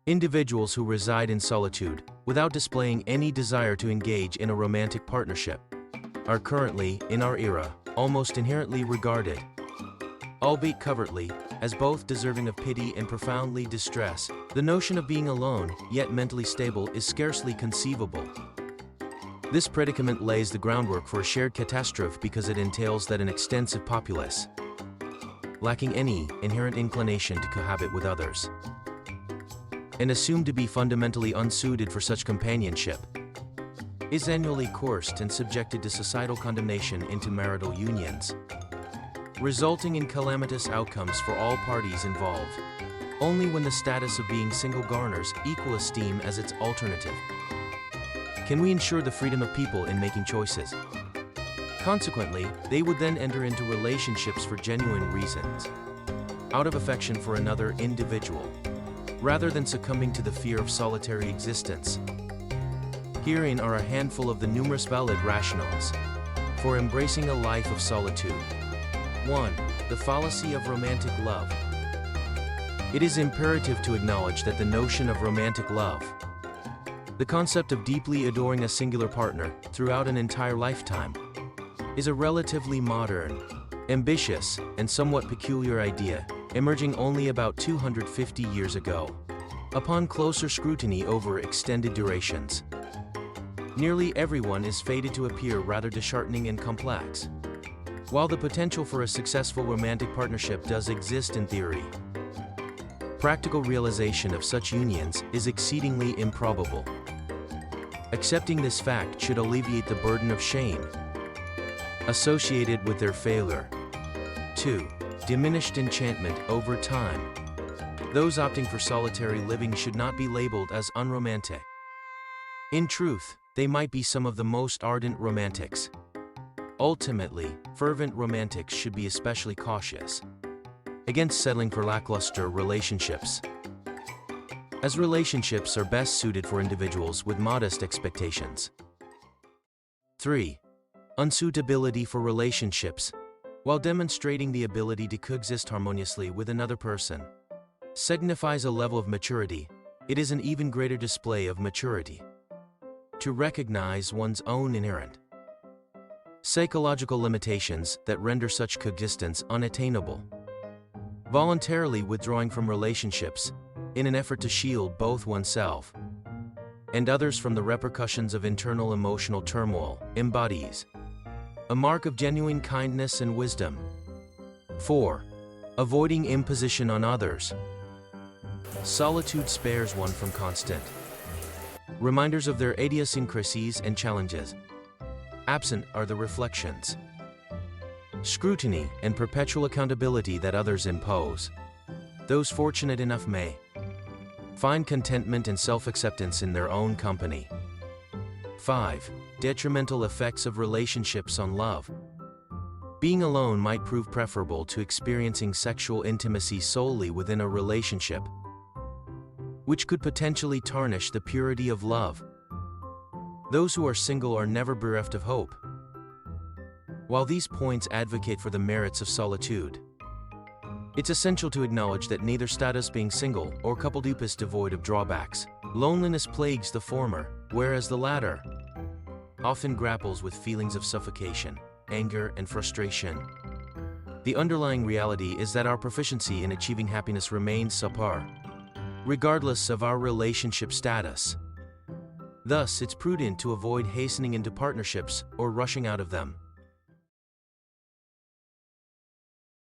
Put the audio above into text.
Individuals who reside in solitude, without displaying any desire to engage in a romantic partnership, are currently, in our era, almost inherently regarded, albeit covertly, as both deserving of pity and profoundly distress. The notion of being alone, yet mentally stable, is scarcely conceivable. This predicament lays the groundwork for a shared catastrophe because it entails that an extensive populace, lacking any inherent inclination to cohabit with others, and assumed to be fundamentally unsuited for such companionship, is annually coerced and subjected to societal condemnation into marital unions, resulting in calamitous outcomes for all parties involved. Only when the status of being single garners equal esteem as its alternative can we ensure the freedom of people in making choices. Consequently, they would then enter into relationships for genuine reasons, out of affection for another individual, rather than succumbing to the fear of solitary existence. Herein are a handful of the numerous valid rationales for embracing a life of solitude. 1. The fallacy of romantic love. It is imperative to acknowledge that the notion of romantic love, the concept of deeply adoring a singular partner throughout an entire lifetime, is a relatively modern, ambitious, and somewhat peculiar idea, emerging only about 250 years ago. Upon closer scrutiny over extended durations, nearly everyone is fated to appear rather disheartening and complex. While the potential for a successful romantic partnership does exist in theory, practical realization of such unions is exceedingly improbable. Accepting this fact should alleviate the burden of shame associated with their failure. 2. Diminished enchantment over time. Those opting for solitary living should not be labeled as unromantic. In truth, they might be some of the most ardent romantics. Ultimately, fervent romantics should be especially cautious against settling for lackluster relationships, as relationships are best suited for individuals with modest expectations. 3. Unsuitability for relationships. While demonstrating the ability to coexist harmoniously with another person signifies a level of maturity, it is an even greater display of maturity to recognize one's own inherent psychological limitations that render such coexistence unattainable. Voluntarily withdrawing from relationships in an effort to shield both oneself and others from the repercussions of internal emotional turmoil embodies a mark of genuine kindness and wisdom. 4. Avoiding imposition on others. Solitude spares one from constant reminders of their idiosyncrasies and challenges. Absent are the reflections, scrutiny, and perpetual accountability that others impose. Those fortunate enough may find contentment and self-acceptance in their own company. 5. Detrimental effects of relationships on love. Being alone might prove preferable to experiencing sexual intimacy solely within a relationship, which could potentially tarnish the purity of love. Those who are single are never bereft of hope. While these points advocate for the merits of solitude, it's essential to acknowledge that neither status being single or coupledip is devoid of drawbacks. Loneliness plagues the former, whereas the latter often grapples with feelings of suffocation, anger, and frustration. The underlying reality is that our proficiency in achieving happiness remains subpar, regardless of our relationship status. Thus, it's prudent to avoid hastening into partnerships or rushing out of them.